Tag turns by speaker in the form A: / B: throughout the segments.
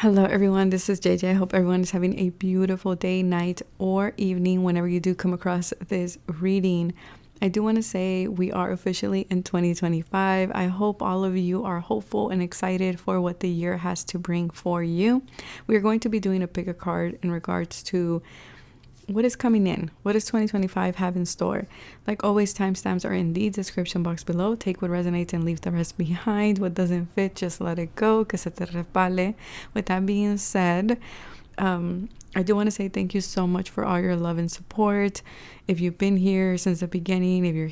A: Hello, everyone. This is JJ. I hope everyone is having a beautiful day, night, or evening whenever you do come across this reading. I do want to say we are officially in 2025. I hope all of you are hopeful and excited for what the year has to bring for you. We are going to be doing a pick a card in regards to what is coming in. What does 2025 have in store? Like always, timestamps are in the description box below. Take what resonates and leave the rest behind. What doesn't fit, just let it go. Que se te resbale. With that being said, I do want to say thank you so much for all your love and support. If you've been here since the beginning, if you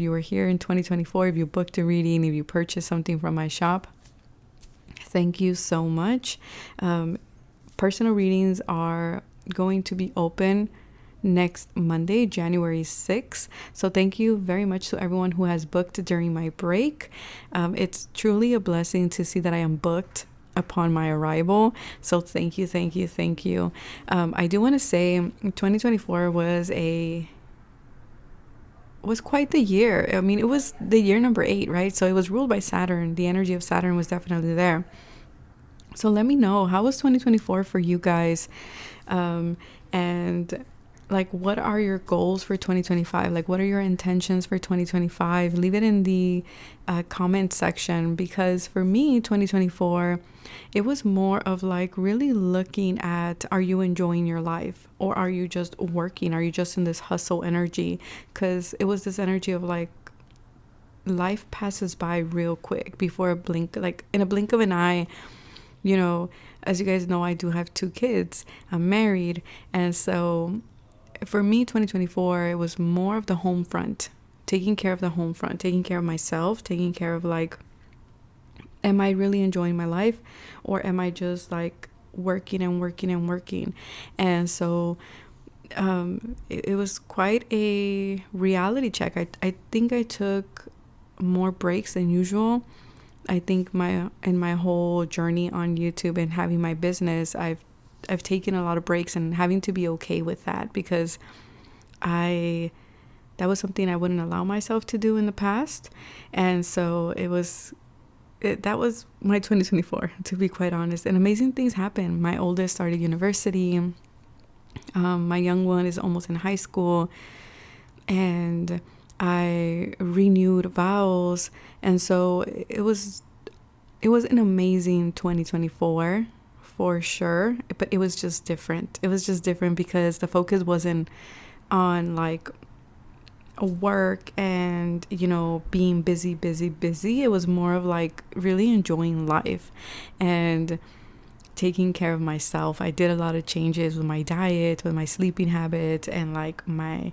A: were here in 2024, if you booked a reading, if you purchased something from my shop, thank you so much. Personal readings are going to be open next Monday, January 6th. So thank you very much to everyone who has booked during my break. It's truly a blessing to see that I am booked upon my arrival. So thank you, thank you, thank you. I do want to say 2024 was quite the year. I mean, it was the year number 8, right? So it was ruled by Saturn. The energy of Saturn was definitely there. So let me know, how was 2024 for you guys? And like, what are your goals for 2025? Like, what are your intentions for 2025? Leave it in the comment section, because for me, 2024, it was more of like really looking at, are you enjoying your life, or are you just working? Are you just in this hustle energy? Because it was this energy of like, life passes by real quick, before a blink, like in a blink of an eye. You know, as you guys know, I do have 2 kids. I'm married. And so for me, 2024, it was more of the home front, taking care of the home front, taking care of myself, taking care of like, am I really enjoying my life, or am I just like working and working and working? And so it was quite a reality check. I think I took more breaks than usual. I think in my whole journey on YouTube and having my business, I've taken a lot of breaks, and having to be okay with that, because that was something I wouldn't allow myself to do in the past. And so that was my 2024, to be quite honest. And amazing things happened. My oldest started university. My young one is almost in high school, and I renewed vows. And so it was an amazing 2024 for sure, but it was just different. It was just different because the focus wasn't on like work and, you know, being busy. It was more of like really enjoying life and taking care of myself. I did a lot of changes with my diet, with my sleeping habits, and like my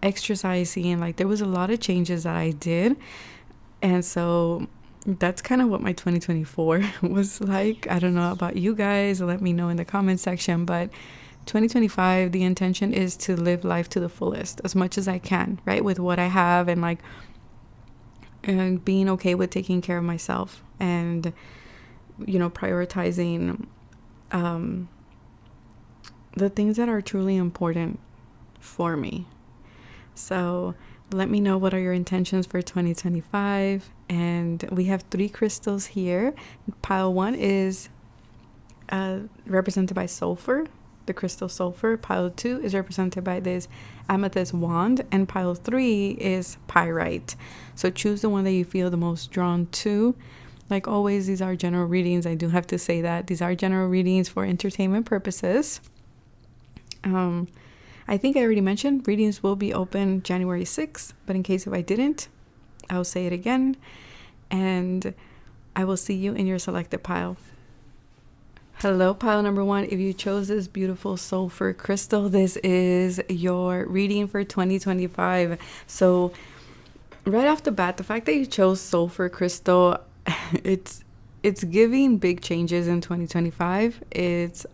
A: exercising. Like, there was a lot of changes that I did. And so that's kind of what my 2024 was like. I don't know about you guys. Let me know in the comment section. But 2025, the intention is to live life to the fullest as much as I can, right? With what I have, and like, and being okay with taking care of myself, and, you know, prioritizing the things that are truly important for me. So let me know, what are your intentions for 2025? And we have 3 crystals here. Pile 1 is represented by sulfur, the crystal sulfur. Pile 2 is represented by this amethyst wand, and pile 3 is pyrite. So choose the one that you feel the most drawn to. Like always, these are general readings. I do have to say that these are general readings for entertainment purposes. I think I already mentioned readings will be open January 6th, but in case if I didn't, I'll say it again, and I will see you in your selected pile. Hello, pile number 1. If you chose this beautiful sulfur crystal, this is your reading for 2025. So right off the bat, the fact that you chose sulfur crystal, it's giving big changes in 2025. It's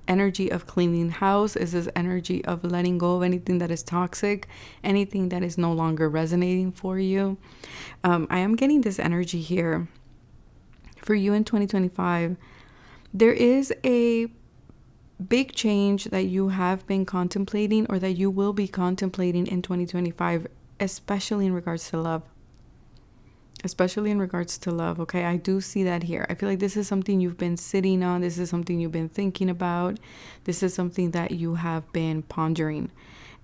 A: energy of cleaning house. Is this energy of letting go of anything that is toxic, anything that is no longer resonating for you. I am getting this energy here for you in 2025. There is a big change that you have been contemplating, or that you will be contemplating in 2025, especially in regards to love. especially in regards to love. Okay, I do see that here. I feel like this is something you've been sitting on. This is something you've been thinking about. This is something that you have been pondering.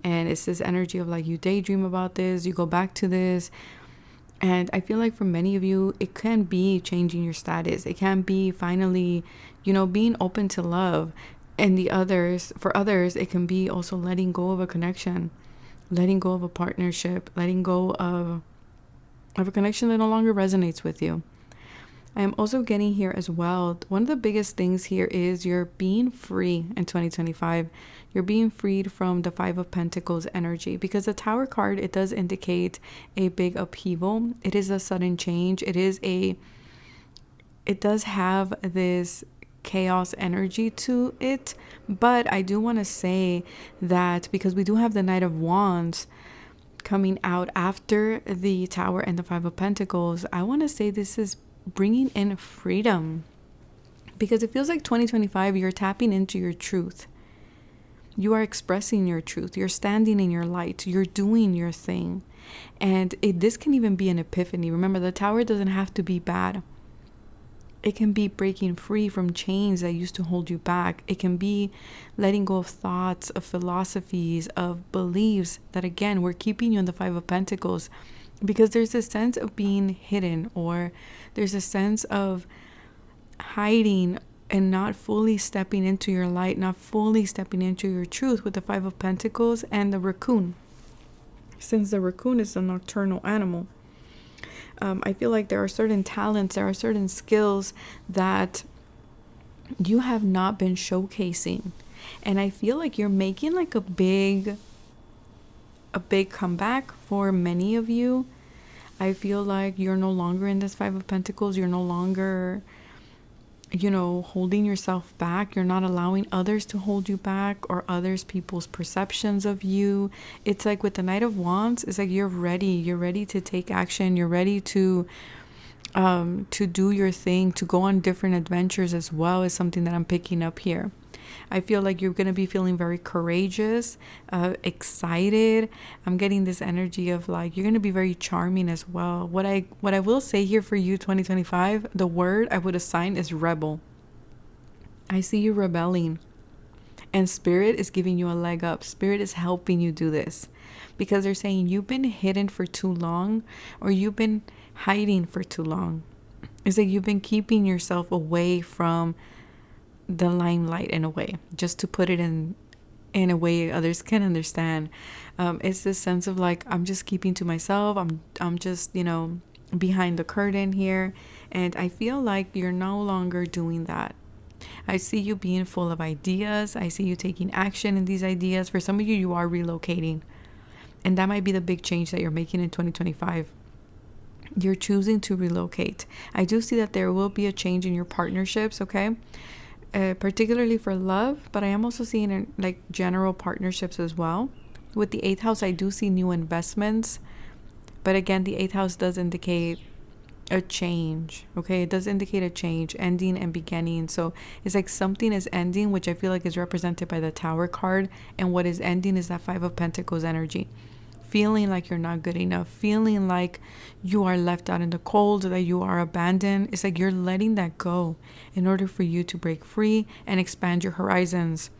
A: And it's this energy of like you daydream about this, you go back to this. And I feel like for many of you, it can be changing your status. It can be finally, being open to love. And for others, it can be also letting go of a connection, letting go of a partnership, letting go of a connection that no longer resonates with you. I am also getting here as well. One of the biggest things here is you're being free in 2025. You're being freed from the Five of Pentacles energy, because the Tower card, it does indicate a big upheaval. It is a sudden change. It does have this chaos energy to it. But I do want to say that because we do have the Knight of Wands coming out after the Tower and the Five of Pentacles, I want to say this is bringing in freedom, because it feels like 2025 you're tapping into your truth. You are expressing your truth. You're standing in your light. You're doing your thing. And this can even be an epiphany. Remember, the Tower doesn't have to be bad. It can be breaking free from chains that used to hold you back. It can be letting go of thoughts, of philosophies, of beliefs that, again, were keeping you in the Five of Pentacles. Because there's a sense of being hidden, or there's a sense of hiding and not fully stepping into your light, not fully stepping into your truth with the Five of Pentacles and the raccoon. Since the raccoon is a nocturnal animal, I feel like there are certain talents, there are certain skills that you have not been showcasing. And I feel like you're making like a big comeback for many of you. I feel like you're no longer in this Five of Pentacles. You're no longer, holding yourself back. You're not allowing others to hold you back, or people's perceptions of you. It's like with the Knight of Wands, it's like you're ready to take action. You're ready to do your thing, to go on different adventures as well, is something that I'm picking up here. I feel like you're going to be feeling very courageous, excited. I'm getting this energy of like, you're going to be very charming as well. What I will say here for you, 2025, the word I would assign is rebel. I see you rebelling, and Spirit is giving you a leg up. Spirit is helping you do this, because they're saying you've been hidden for too long, or you've been hiding for too long. It's like you've been keeping yourself away from the limelight, in a way, just to put it in a way others can understand. It's this sense of like, I'm just keeping to myself. I'm just, behind the curtain here. And I feel like you're no longer doing that. I see you being full of ideas. I see you taking action in these ideas. For some of you, you are relocating. And that might be the big change that you're making in 2025. You're choosing to relocate. I do see that there will be a change in your partnerships, okay? Particularly for love, but I am also seeing in like general partnerships as well. With the 8th house, I do see new investments, but again, the 8th house does indicate a change. Okay, it does indicate a change, ending and beginning. So it's like something is ending, which I feel like is represented by the Tower card, and what is ending is that Five of Pentacles energy. Feeling like you're not good enough, feeling like you are left out in the cold, that you are abandoned. It's like you're letting that go in order for you to break free and expand your horizons.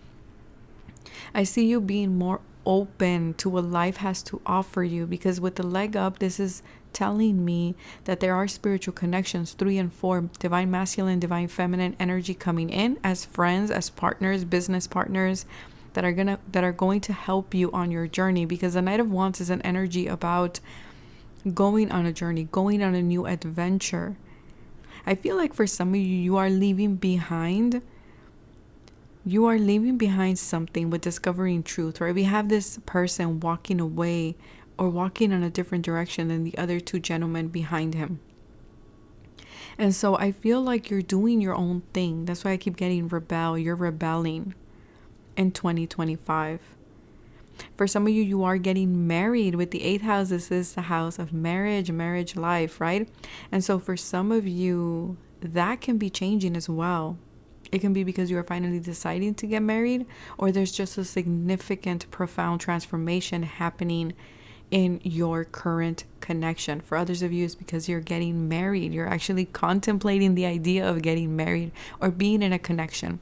A: I see you being more open to what life has to offer you, because with the leg up, this is telling me that there are spiritual connections, 3 and 4, divine masculine, divine feminine energy coming in as friends, as partners, business partners, that are going to help you on your journey. Because the Knight of Wands is an energy about going on a journey, going on a new adventure. I feel like for some of you, you are leaving behind something with discovering truth, right? We have this person walking away or walking in a different direction than the other 2 gentlemen behind him. And so I feel like you're doing your own thing. That's why I keep getting rebel. You're rebelling in 2025. For some of you, you are getting married. With the 8th house, this is the house of marriage life, right? And so for some of you, that can be changing as well. It can be because you are finally deciding to get married, or there's just a significant, profound transformation happening in your current connection. For others of you, it's because you're getting married. You're actually contemplating the idea of getting married or being in a connection.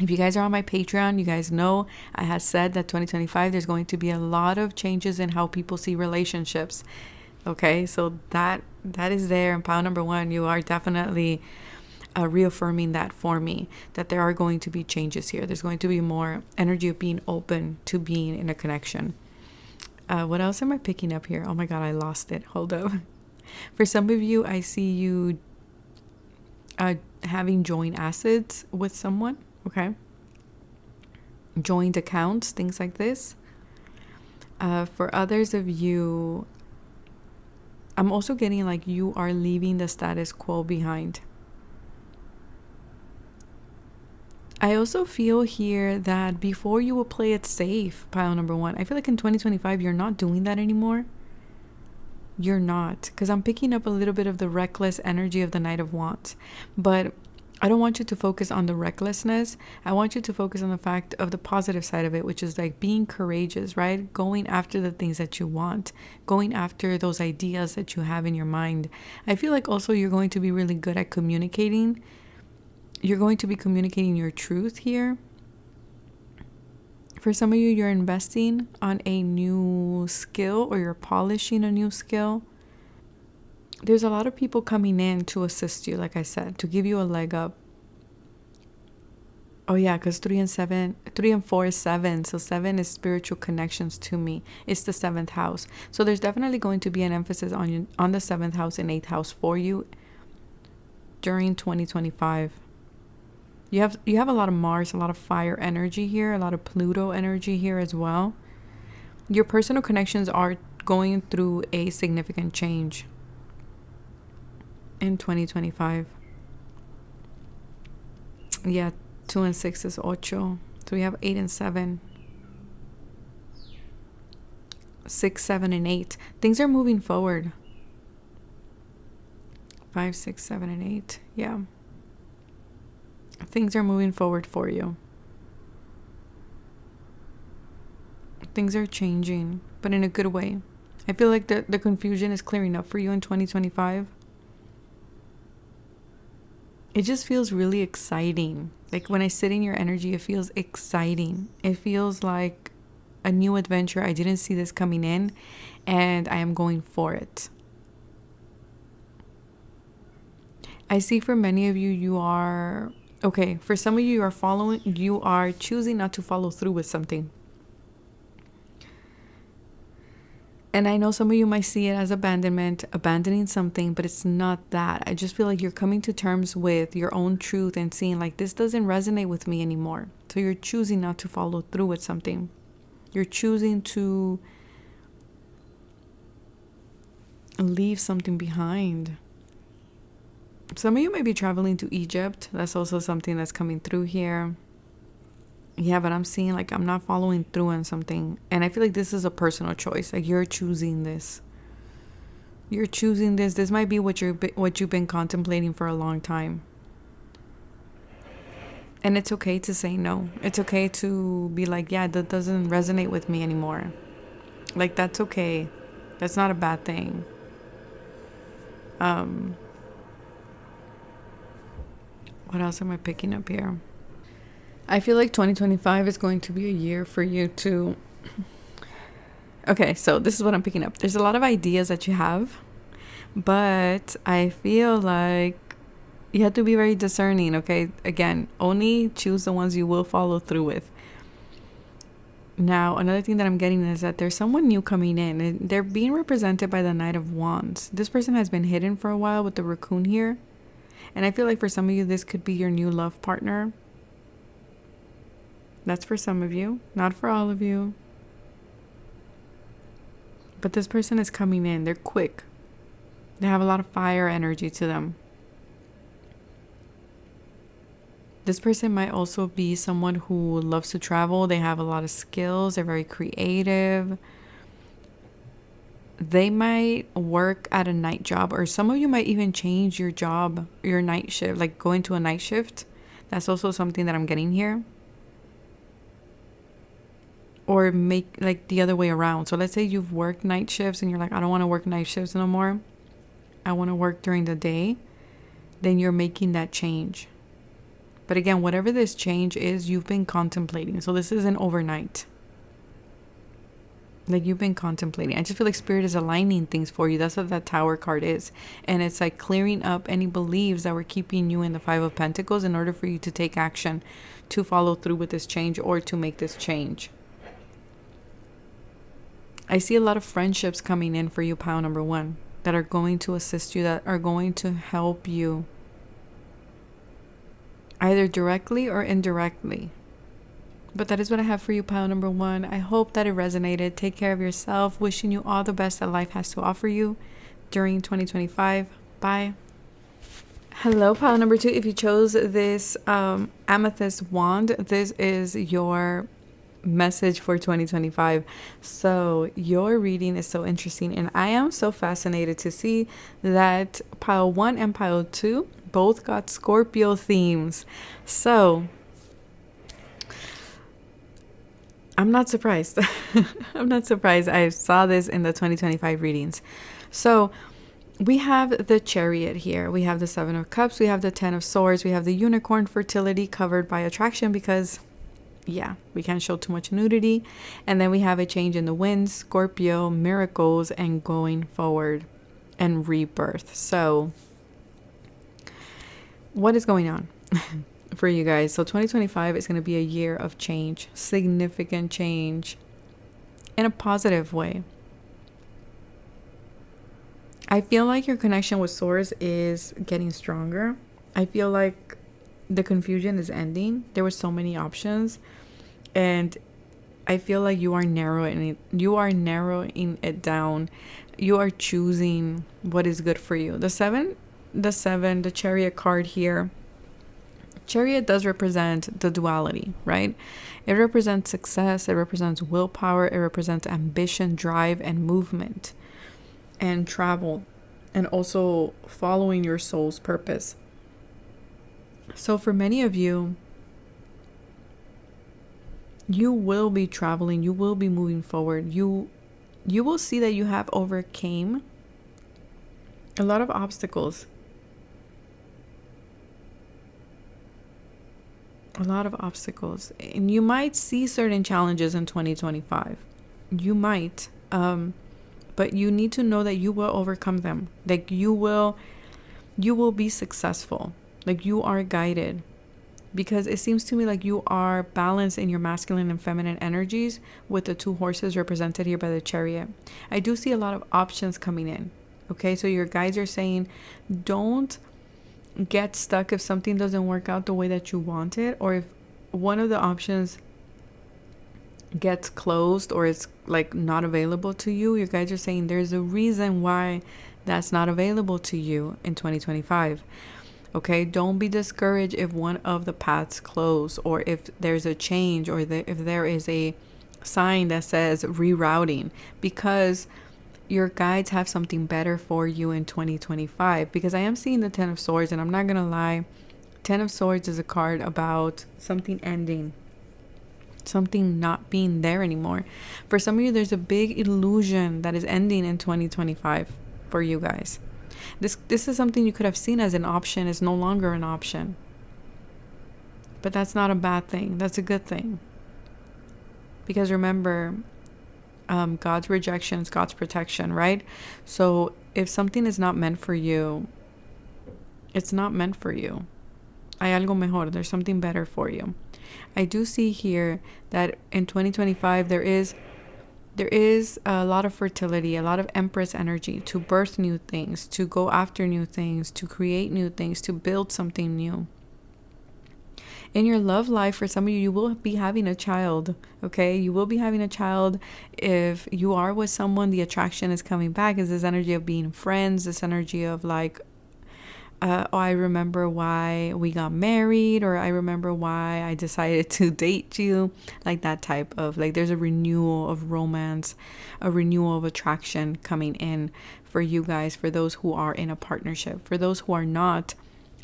A: If you guys are on my Patreon, you guys know I have said that 2025, there's going to be a lot of changes in how people see relationships. Okay, so that is there. And pile number one, you are definitely reaffirming that for me, that there are going to be changes here. There's going to be more energy of being open to being in a connection. What else am I picking up here? Oh my God, I lost it. Hold up. For some of you, I see you having joint assets with someone. Okay. Joint accounts, things like this. For others of you, I'm also getting like you are leaving the status quo behind. I also feel here that before you will play it safe, pile number one, I feel like in 2025, you're not doing that anymore. You're not. Because I'm picking up a little bit of the reckless energy of the Knight of Wands. But I don't want you to focus on the recklessness. I want you to focus on the fact of the positive side of it, which is like being courageous, right? Going after the things that you want, going after those ideas that you have in your mind. I feel like also you're going to be really good at communicating. You're going to be communicating your truth here. For some of you, you're investing on a new skill or you're polishing a new skill. There's a lot of people coming in to assist you, like I said, to give you a leg up. Oh yeah, because 3 and 4 is 7. So 7 is spiritual connections to me. It's the 7th house. So there's definitely going to be an emphasis on the 7th house and 8th house for you during 2025. You have a lot of Mars, a lot of fire energy here, a lot of Pluto energy here as well. Your personal connections are going through a significant change in 2025. Yeah, 2 and 6 is 8. So we have 8 and 7. 6, 7, and 8. Things are moving forward. 5, 6, 7, and 8. Yeah. Things are moving forward for you. Things are changing, but in a good way. I feel like the confusion is clearing up for you in 2025. It just feels really exciting. Like when I sit in your energy, it feels exciting. It feels like a new adventure. I didn't see this coming in, and I am going for it. I see for many of you, you are... Okay, for some of you, you are choosing not to follow through with something. And I know some of you might see it as abandonment, abandoning something, but it's not that. I just feel like you're coming to terms with your own truth and seeing like, this doesn't resonate with me anymore. So you're choosing not to follow through with something. You're choosing to leave something behind. Some of you may be traveling to Egypt. That's also something that's coming through here. Yeah, but I'm seeing like I'm not following through on something. And I feel like this is a personal choice. Like you're choosing this. You're choosing this. This might be what you've been contemplating for a long time. And it's okay to say no. It's okay to be like, yeah, that doesn't resonate with me anymore. Like that's okay. That's not a bad thing. What else am I picking up here? I feel like 2025 is going to be a year for you to... Okay, so this is what I'm picking up. There's a lot of ideas that you have, but I feel like you have to be very discerning, okay? Again, only choose the ones you will follow through with. Now, another thing that I'm getting is that there's someone new coming in, and they're being represented by the Knight of Wands. This person has been hidden for a while with the raccoon here. And I feel like for some of you, this could be your new love partner. That's for some of you, not for all of you. But this person is coming in. They're quick. They have a lot of fire energy to them. This person might also be someone who loves to travel. They have a lot of skills. They're very creative. They might work at a night job, or some of you might even change your job, your night shift, like go into a night shift. That's also something that I'm getting here. or make like the other way around. So let's say you've worked night shifts and you're like, I don't want to work night shifts no more. I want to work during the day. Then you're making that change. But again, whatever this change is, you've been contemplating. So this isn't overnight. Like you've been contemplating. I just feel like Spirit is aligning things for you. That's what that Tower card is. And it's like clearing up any beliefs that were keeping you in the Five of Pentacles in order for you to take action, to follow through with this change or to make this change. I see a lot of friendships coming in for you, pile number 1, that are going to assist you, that are going to help you either directly or indirectly. But that is what I have for you, pile number 1. I hope that it resonated. Take care of yourself. Wishing you all the best that life has to offer you during 2025. Bye. Hello, pile number 2. If you chose this amethyst wand, this is your message for 2025. So your reading is so interesting, and I am so fascinated to see that pile 1 and pile 2 both got Scorpio themes. So I'm not surprised. I'm not surprised. I saw this in the 2025 readings. So we have the Chariot here. We have the 7 of Cups. We have the 10 of Swords. We have the Unicorn, fertility covered by attraction, because yeah, we can't show too much nudity. And then we have a change in the winds, Scorpio, miracles, and going forward and rebirth. So what is going on for you guys? So 2025 is going to be a year of change, significant change in a positive way. I feel like your connection with Source is getting stronger. I feel like the confusion is ending. There were so many options, and I feel like you are narrowing it down. You are choosing what is good for you. The Chariot card here. Chariot does represent the duality, right? It represents success. It represents willpower. It represents ambition, drive, and movement, and travel, and also following your soul's purpose. So for many of you, you will be traveling. You will be moving forward. You will see that you have overcame a lot of obstacles. A lot of obstacles. And you might see certain challenges in 2025. You might. But you need to know that you will overcome them. Like you will be successful. Like you are guided. Because it seems to me like you are balanced in your masculine and feminine energies with the 2 horses represented here by the Chariot. I do see a lot of options coming in. Okay, so your guides are saying, don't get stuck if something doesn't work out the way that you want it, or if one of the options gets closed or it's like not available to you. Your guides are saying there's a reason why that's not available to you in 2025. Okay, don't be discouraged if one of the paths close, or if there's a change, or if there is a sign that says rerouting, because your guides have something better for you in 2025. Because I am seeing the 10 of Swords, and I'm not gonna lie, 10 of Swords is a card about something ending, something not being there anymore. For some of you, there's a big illusion that is ending in 2025 for you guys. This is something you could have seen as an option, is no longer an option. But that's not a bad thing. That's a good thing. Because remember, God's rejection is God's protection, right? So if something is not meant for you, it's not meant for you. Hay algo mejor. There's something better for you. I do see here that in 2025 there is a lot of fertility, a lot of Empress energy to birth new things, to go after new things, to create new things, to build something new. In your love life, for some of you, you will be having a child, okay? You will be having a child. If you are with someone, the attraction is coming back. Is this energy of being friends, this energy of like, I remember why we got married, or I remember why I decided to date you, like that type of, like, there's a renewal of romance, a renewal of attraction coming in for you guys, for those who are in a partnership. For those who are not,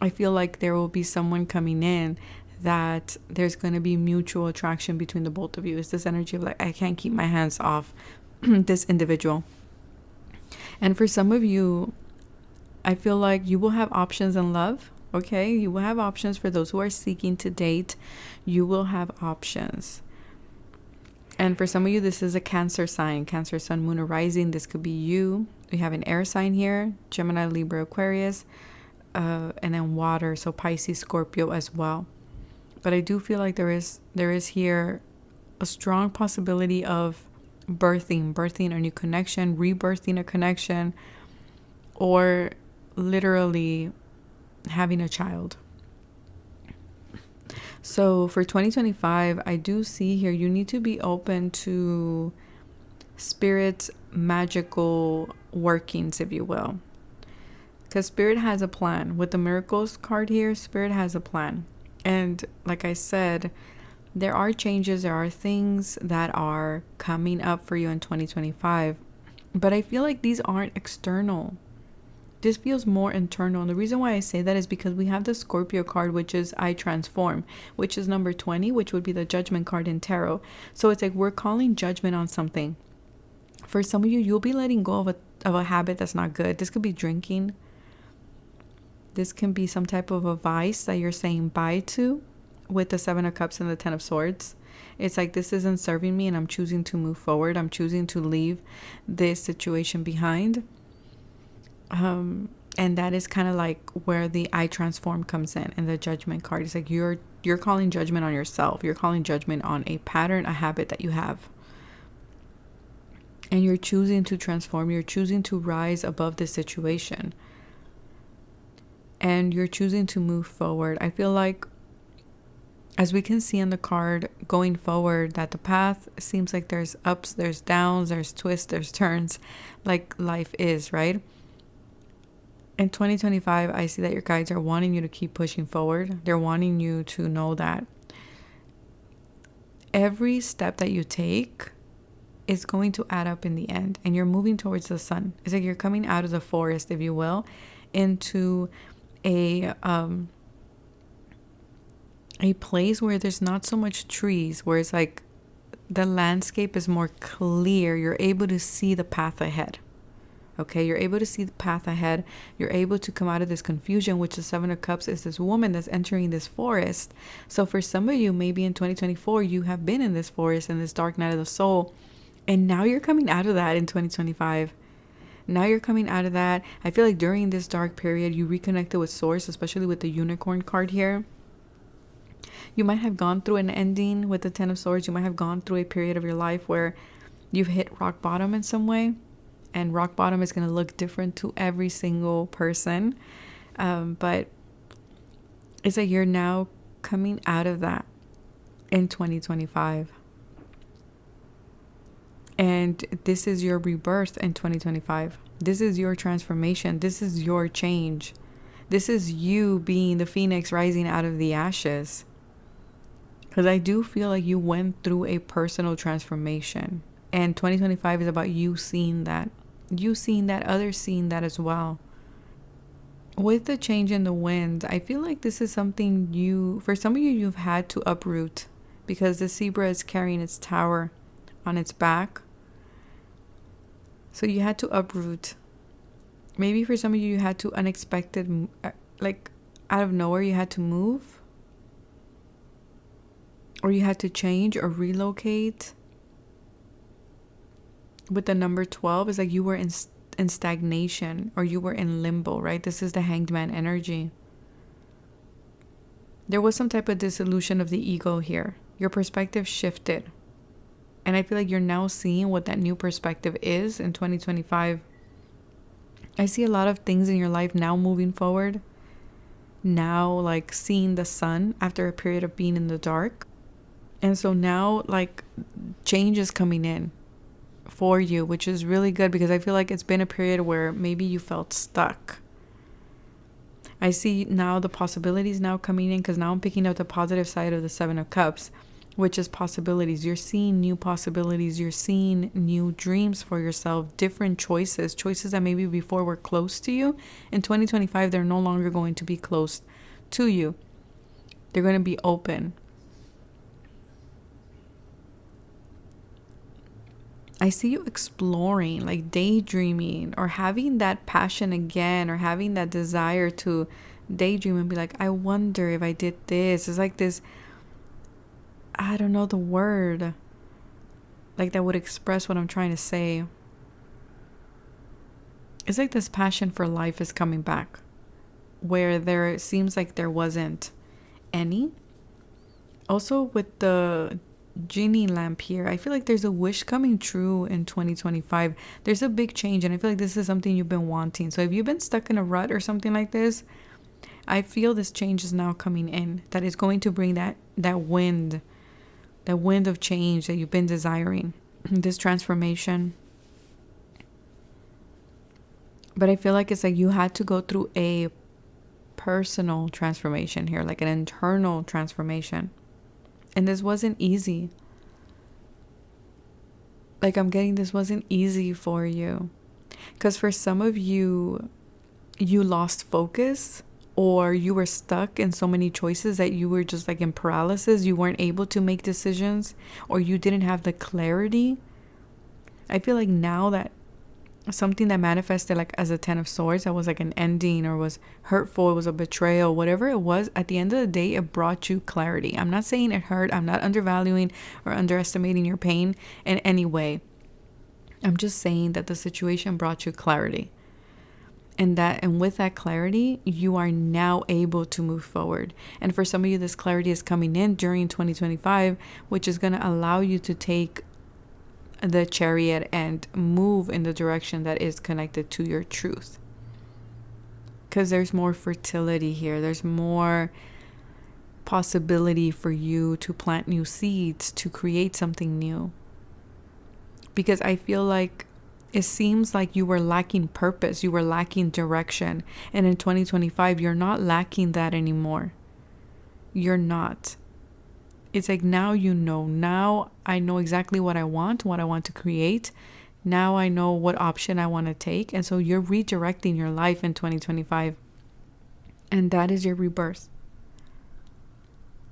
A: I feel like there will be someone coming in that there's going to be mutual attraction between the both of you. It's this energy of like, I can't keep my hands off this individual. And for some of you, I feel like you will have options in love. Okay, you will have options. For those who are seeking to date, you will have options. And for some of you, this is a Cancer sign, Cancer, Sun, Moon, or Rising. This could be you. We have an air sign here, Gemini, Libra, Aquarius, and then water, so Pisces, Scorpio as well. But I do feel like there is here a strong possibility of birthing a new connection, rebirthing a connection, or literally having a child. So for 2025, I do see here you need to be open to Spirit's magical workings, if you will. Because Spirit has a plan. With the Miracles card here, Spirit has a plan. And like I said, there are changes, there are things that are coming up for you in 2025. But I feel like these aren't external. This feels more internal. And the reason why I say that is because we have the Scorpio card, which is I transform, which is number 20, which would be the Judgment card in tarot. So it's like we're calling judgment on something. For some of you, you'll be letting go of a habit that's not good. This could be drinking. This can be some type of a vice that you're saying bye to with the 7 of Cups and the 10 of Swords. It's like, this isn't serving me and I'm choosing to move forward. I'm choosing to leave this situation behind. And that is kind of like where the I transform comes in, and the Judgment card. It's like you're calling judgment on yourself. You're calling judgment on a pattern, a habit that you have. And you're choosing to transform. You're choosing to rise above this situation. And you're choosing to move forward. I feel like, as we can see on the card going forward, that the path seems like there's ups, there's downs, there's twists, there's turns, like life is, right? In 2025, I see that your guides are wanting you to keep pushing forward. They're wanting you to know that every step that you take is going to add up in the end, and you're moving towards the sun. It's like you're coming out of the forest, if you will, into a place where there's not so much trees, where it's like the landscape is more clear. You're able to see the path ahead. Okay, you're able to see the path ahead. You're able to come out of this confusion, which the 7 of Cups is this woman that's entering this forest. So for some of you, maybe in 2024, you have been in this forest, in this dark night of the soul, and now you're coming out of that in 2025. Now you're coming out of that. I feel like during this dark period, you reconnected with Source, especially with the Unicorn card here. You might have gone through an ending with the 10 of Swords. You might have gone through a period of your life where you've hit rock bottom in some way. And rock bottom is going to look different to every single person. But it's like you're now coming out of that in 2025. And this is your rebirth in 2025. This is your transformation. This is your change. This is you being the phoenix rising out of the ashes. Because I do feel like you went through a personal transformation. And 2025 is about you seeing that. You seeing that, others seeing that as well. With the change in the wind, I feel like this is something for some of you, you've had to uproot. Because the zebra is carrying its tower on its back. So you had to uproot. Maybe for some of you had to unexpected, like out of nowhere, you had to move. Or you had to change or relocate. With the number 12, it's like you were in stagnation, or you were in limbo, right? This is the Hanged Man energy. There was some type of dissolution of the ego here. Your perspective shifted. And I feel like you're now seeing what that new perspective is in 2025. I see a lot of things in your life now moving forward. Now, like seeing the sun after a period of being in the dark. And so now, like, change is coming in for you, which is really good, because I feel like it's been a period where maybe you felt stuck. I see now the possibilities now coming in, because now I'm picking up the positive side of the 7 of Cups, which is possibilities. You're seeing new possibilities. You're seeing new dreams for yourself, different choices that maybe before were close to you. In 2025, they're no longer going to be close to you. They're going to be open. I see you exploring, like daydreaming, or having that passion again, or having that desire to daydream and be like, I wonder if I did this. It's like this, I don't know the word, like that would express what I'm trying to say. It's like this passion for life is coming back, where there seems like there wasn't any. Also with the genie lamp here, I feel like there's a wish coming true in 2025. There's a big change, and I feel like this is something you've been wanting. So if you've been stuck in a rut or something like this, I feel this change is now coming in, that is going to bring that wind of change that you've been desiring, this transformation. But I feel like it's like you had to go through a personal transformation here, like an internal transformation. And this wasn't easy. Like, I'm getting this wasn't easy for you. Because for some of you, you lost focus, or you were stuck in so many choices that you were just like in paralysis. You weren't able to make decisions, or you didn't have the clarity. I feel like now that something that manifested like as a 10 of swords, that was like an ending, or was hurtful, it was a betrayal, whatever it was, at the end of the day, it brought you clarity. I'm not saying it hurt. I'm not undervaluing or underestimating your pain in any way. I'm just saying that the situation brought you clarity. And with that clarity, you are now able to move forward. And for some of you, this clarity is coming in during 2025, which is going to allow you to take the chariot and move in the direction that is connected to your truth. Because there's more fertility here. There's more possibility for you to plant new seeds, to create something new. Because I feel like it seems like you were lacking purpose, you were lacking direction. And in 2025, you're not lacking that anymore. You're not. It's like now now I know exactly what I want to create. Now I know what option I want to take. And so you're redirecting your life in 2025. And that is your rebirth.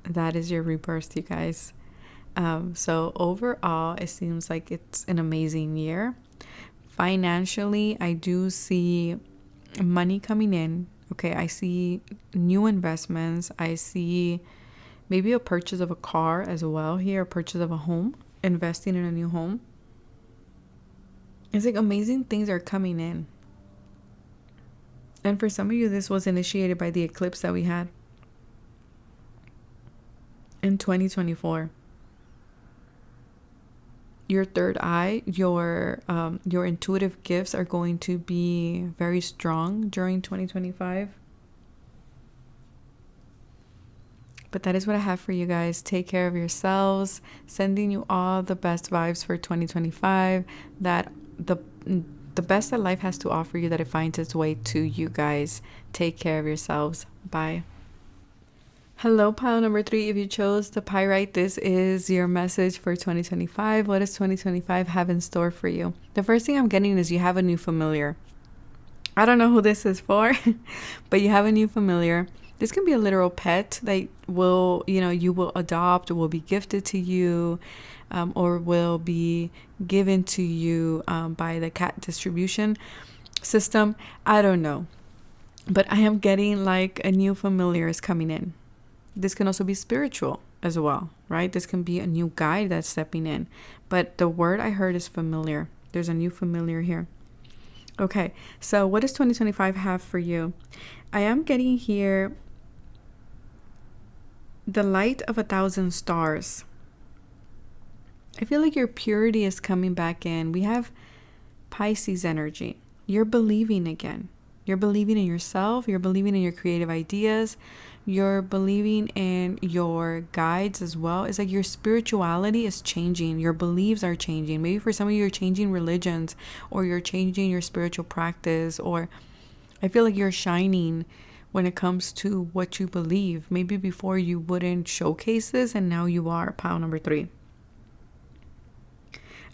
A: That is your rebirth, you guys. So overall, it seems like it's an amazing year. Financially, I do see money coming in. Okay, I see new investments. I see maybe a purchase of a car as well here, a purchase of a home, investing in a new home. It's like amazing things are coming in. And for some of you, this was initiated by the eclipse that we had in 2024. Your third eye, your intuitive gifts are going to be very strong during 2025. But that is what I have for you guys. Take care of yourselves. Sending you all the best vibes for 2025. That the best that life has to offer you, that it finds its way to you guys. Take care of yourselves. Bye. Hello, pile number 3. If you chose the pyrite, this is your message for 2025. What does 2025 have in store for you? The first thing I'm getting is you have a new familiar. I don't know who this is for, but you have a new familiar. This can be a literal pet that you will adopt, or will be gifted to you, or will be given to you by the cat distribution system. I don't know. But I am getting like a new familiar is coming in. This can also be spiritual as well, right? This can be a new guide that's stepping in. But the word I heard is familiar. There's a new familiar here. Okay, so what does 2025 have for you? I am getting here the light of 1,000 stars. I feel like your purity is coming back in. We have Pisces energy. You're believing again. You're believing in yourself. You're believing in your creative ideas. You're believing in your guides as well. It's like your spirituality is changing. Your beliefs are changing. Maybe for some of you, you're changing religions, or you're changing your spiritual practice, or I feel like you're shining when it comes to what you believe. Maybe before you wouldn't showcase this, and now you are. Pile number 3.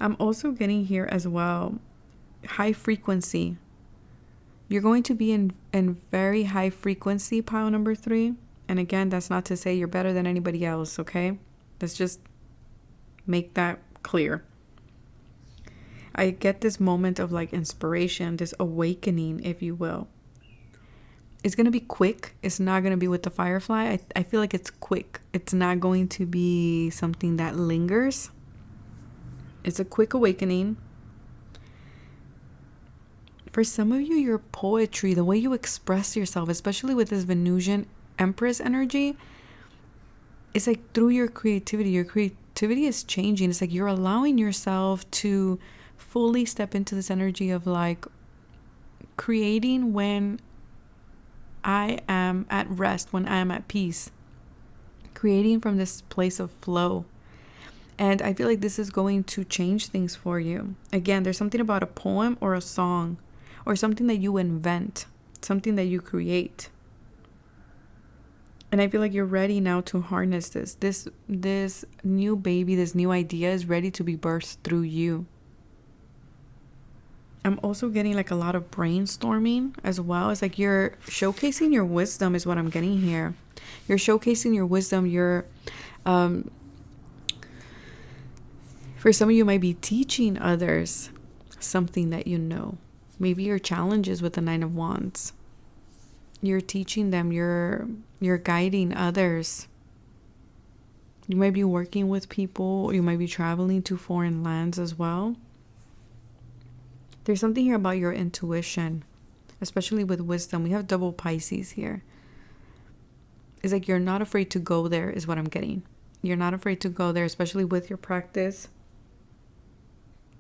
A: I'm also getting here as well high frequency. You're going to be in very high frequency, pile number 3. And again, that's not to say you're better than anybody else, okay? Let's just make that clear. I get this moment of like inspiration, this awakening, if you will. It's going to be quick. It's not going to be with the firefly. I feel like it's quick. It's not going to be something that lingers. It's a quick awakening. For some of you, your poetry, the way you express yourself, especially with this Venusian Empress energy, it's like through your creativity is changing. It's like you're allowing yourself to fully step into this energy of like creating when I am at rest, when I am at peace, creating from this place of flow. And I feel like this is going to change things for you. Again, there's something about a poem or a song or something that you invent, something that you create. And I feel like you're ready now to harness this. This new baby, this new idea is ready to be birthed through you. I'm also getting like a lot of brainstorming as well. It's like you're showcasing your wisdom is what I'm getting here. You're showcasing your wisdom. For some of you might be teaching others something that you know. Maybe your challenges with the Nine of Wands. You're teaching them, you're guiding others. You might be working with people. You might be traveling to foreign lands as well. There's something here about your intuition, especially with wisdom. We have double Pisces here. It's like you're not afraid to go there is what I'm getting. You're not afraid to go there, especially with your practice.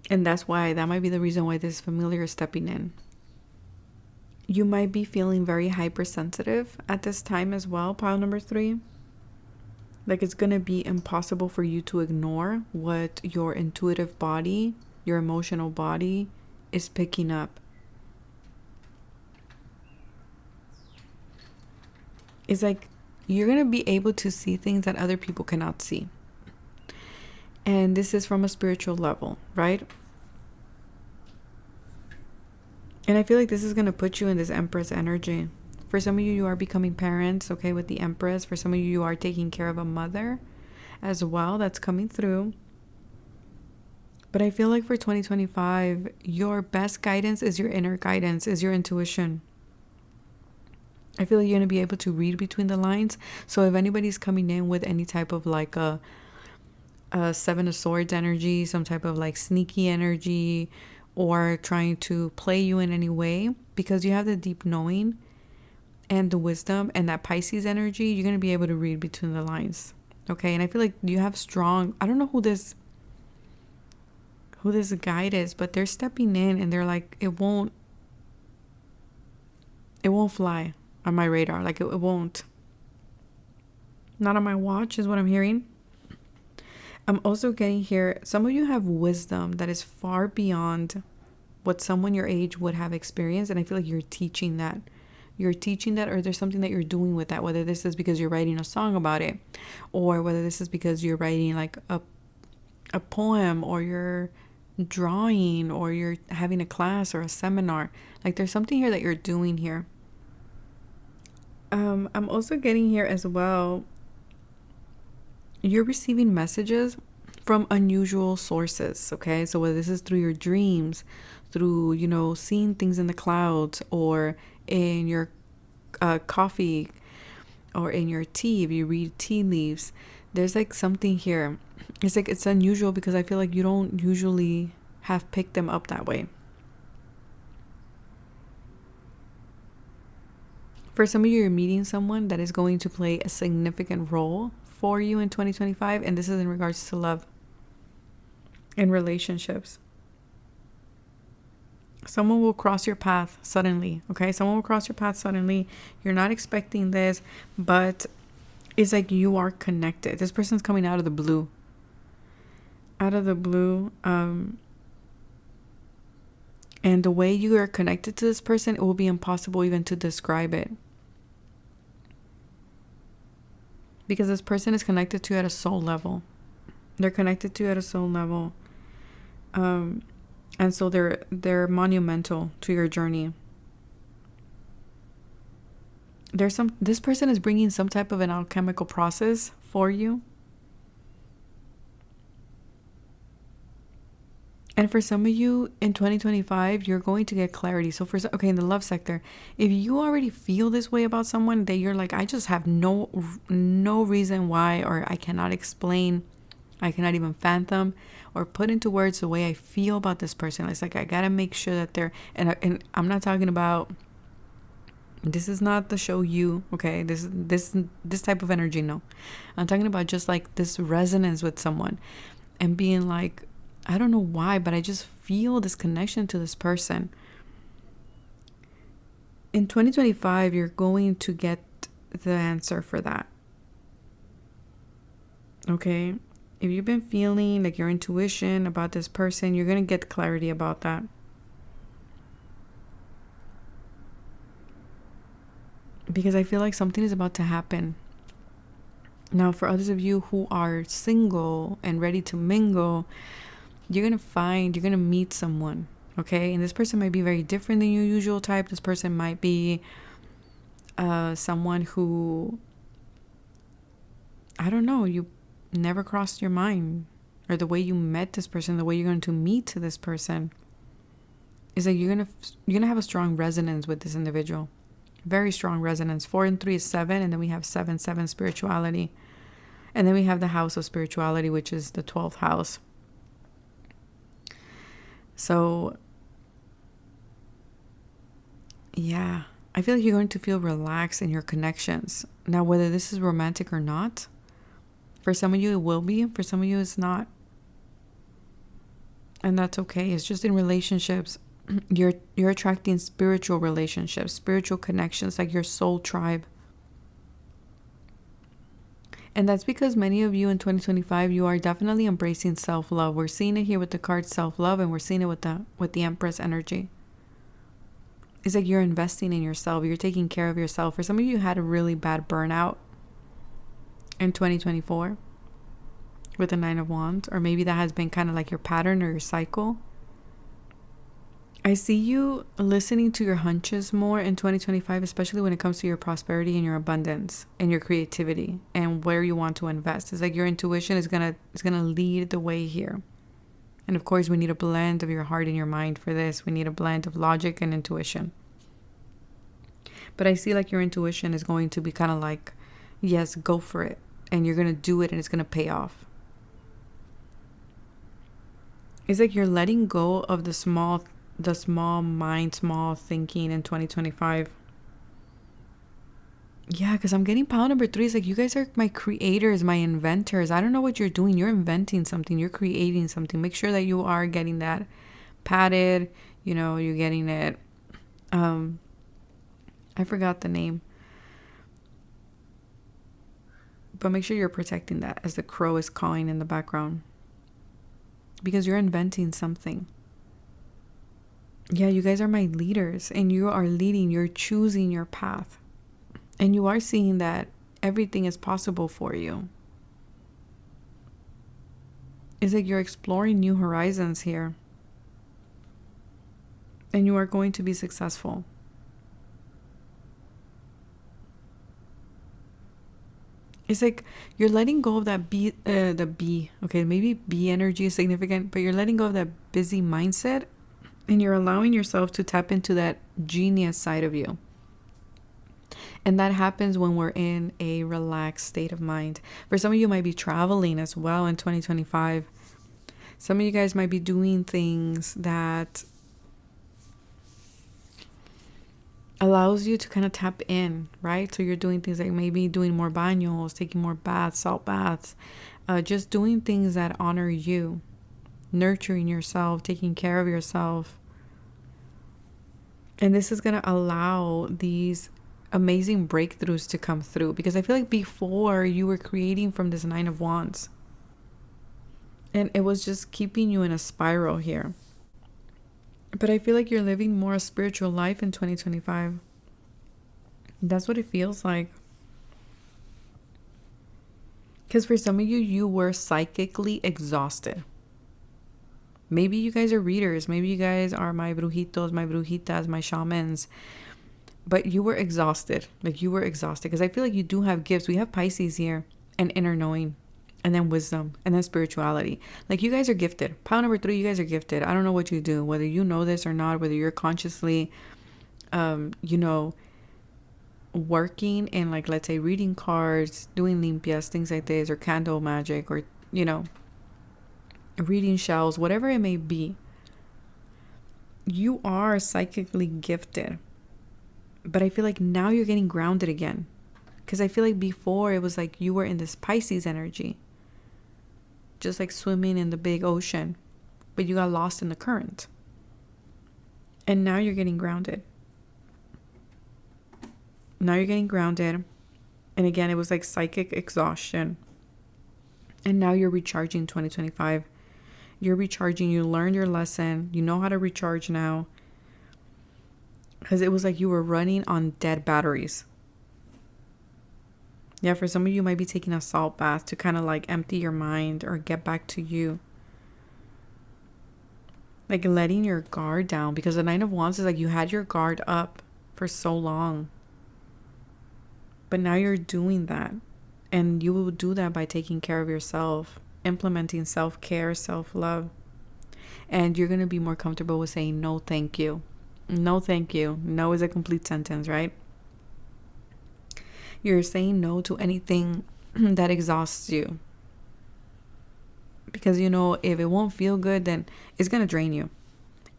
A: And that might be the reason why this familiar is stepping in. You might be feeling very hypersensitive at this time as well, pile number 3. Like it's going to be impossible for you to ignore what your intuitive body, your emotional body is picking up. It's like you're going to be able to see things that other people cannot see. And this is from a spiritual level, right? And I feel like this is going to put you in this Empress energy. For some of you, you are becoming parents, okay, with the Empress. For some of you, you are taking care of a mother as well. That's coming through. But I feel like for 2025, your best guidance is your inner guidance, is your intuition. I feel like you're going to be able to read between the lines. So if anybody's coming in with any type of like a Seven of Swords energy, some type of like sneaky energy, or trying to play you in any way, because you have the deep knowing and the wisdom and that Pisces energy, you're going to be able to read between the lines. Okay. And I feel like you have strong, I don't know who this guide is, but they're stepping in and they're like, it won't fly on my radar. Like it won't. Not on my watch is what I'm hearing. I'm also getting here, some of you have wisdom that is far beyond what someone your age would have experienced. And I feel like you're teaching that. You're teaching that, or there's something that you're doing with that, whether this is because you're writing a song about it, or whether this is because you're writing like a poem, or you're drawing, or you're having a class or a seminar. Like there's something here that you're doing here. I'm also getting here as well, you're receiving messages from unusual sources, okay? So whether this is through your dreams, through, seeing things in the clouds, or in your coffee, or in your tea, if you read tea leaves, there's like something here. It's like it's unusual because I feel like you don't usually have picked them up that way. For some of you, you're meeting someone that is going to play a significant role for you in 2025, and this is in regards to love and relationships. Someone will cross your path suddenly, okay? Someone will cross your path suddenly. You're not expecting this, but it's like you are connected. This person's coming out of the blue. And the way you are connected to this person, it will be impossible even to describe it. Because this person is connected to you at a soul level. They're connected to you at a soul level. And so they're monumental to your journey. this person is bringing some type of an alchemical process for you. And for some of you in 2025, you're going to get clarity. So okay, in the love sector, if you already feel this way about someone, that you're like, I just have no reason why, or I cannot explain, I cannot even fathom or put into words the way I feel about this person. It's like, I gotta make sure that they're, and I'm not talking about, this is not the show you, okay? This type of energy, no. I'm talking about just like this resonance with someone and being like, I don't know why, but I just feel this connection to this person. In 2025, you're going to get the answer for that. Okay? If you've been feeling like your intuition about this person, you're going to get clarity about that. Because I feel like something is about to happen. Now, for others of you who are single and ready to mingle, you're going to meet someone, okay? And this person might be very different than your usual type. This person might be someone who, I don't know, you never crossed your mind. Or the way you met this person, the way you're going to meet this person, is that you're going to have a strong resonance with this individual. Very strong resonance. 4 and 3 is 7, and then we have 7 spirituality. And then we have the house of spirituality, which is the 12th house. So, yeah, I feel like you're going to feel relaxed in your connections. Now, whether this is romantic or not, for some of you it will be, for some of you it's not. And that's okay. It's just in relationships, you're attracting spiritual relationships, spiritual connections, like your soul tribe. And that's because many of you in 2025, you are definitely embracing self-love. We're seeing it here with the card self-love, and we're seeing it with the Empress energy. It's like you're investing in yourself. You're taking care of yourself. For some of you had a really bad burnout in 2024 with the 9 of Wands, or maybe that has been kind of like your pattern or your cycle. I see you listening to your hunches more in 2025, especially when it comes to your prosperity and your abundance and your creativity and where you want to invest. It's like your intuition is gonna lead the way here. And of course, we need a blend of your heart and your mind for this. We need a blend of logic and intuition. But I see like your intuition is going to be kind of like, yes, go for it. And you're going to do it, and it's going to pay off. It's like you're letting go of the small mind, small thinking in 2025. Yeah, because I'm getting pile number 3. It's like, you guys are my creators, my inventors. I don't know what you're doing. You're inventing something. You're creating something. Make sure that you are getting that padded. You're getting it. I forgot the name. But make sure you're protecting that as the crow is cawing in the background. Because you're inventing something. Yeah, you guys are my leaders, and you are leading. You're choosing your path. And you are seeing that everything is possible for you. It's like you're exploring new horizons here. And you are going to be successful. It's like you're letting go of that the B. Okay, maybe B energy is significant, but you're letting go of that busy mindset, and you're allowing yourself to tap into that genius side of you. And that happens when we're in a relaxed state of mind. For some of you might be traveling as well in 2025. Some of you guys might be doing things that allows you to kind of tap in, right? So you're doing things like maybe doing more baños, taking more baths, salt baths, just doing things that honor you, nurturing yourself, taking care of yourself. And this is going to allow these amazing breakthroughs to come through, because I feel like before you were creating from this 9 of Wands, and it was just keeping you in a spiral here. But I feel like you're living more a spiritual life in 2025. That's what it feels like. Because for some of you, you were psychically exhausted. Maybe you guys are readers. Maybe you guys are my brujitos, my brujitas, my shamans. but you were exhausted. Like you were exhausted because I feel like you do have gifts. We have Pisces here and inner knowing and then wisdom and then spirituality. Like you guys are gifted. Pile number 3, you guys are gifted. I don't know what you do, whether you know this or not, whether you're consciously, you know, working in like, let's say reading cards, doing limpias, things like this, or candle magic, or, you know, reading shells, whatever it may be. You are psychically gifted. But I feel like now you're getting grounded again. Because I feel like before it was like you were in this Pisces energy. Just like swimming in the big ocean. But you got lost in the current. And now you're getting grounded. Now you're getting grounded. And again, it was like psychic exhaustion. And now you're recharging 2025. You're recharging. You learned your lesson. You know how to recharge now. Because it was like you were running on dead batteries. Yeah, for some of you might be taking a salt bath to kind of like empty your mind or get back to you. Like letting your guard down. Because the Nine of Wands is like you had your guard up for so long. But now you're doing that. And you will do that by taking care of yourself. Implementing self-care, self-love. And you're going to be more comfortable with saying no, thank you. No, thank you. No is a complete sentence, right? You're saying no to anything that exhausts you. Because, you know, if it won't feel good, then it's going to drain you.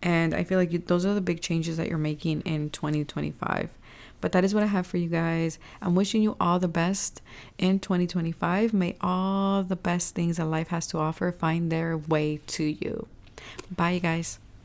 A: And I feel like those are the big changes that you're making in 2025. But that is what I have for you guys. I'm wishing you all the best in 2025. May all the best things that life has to offer find their way to you. Bye, you guys.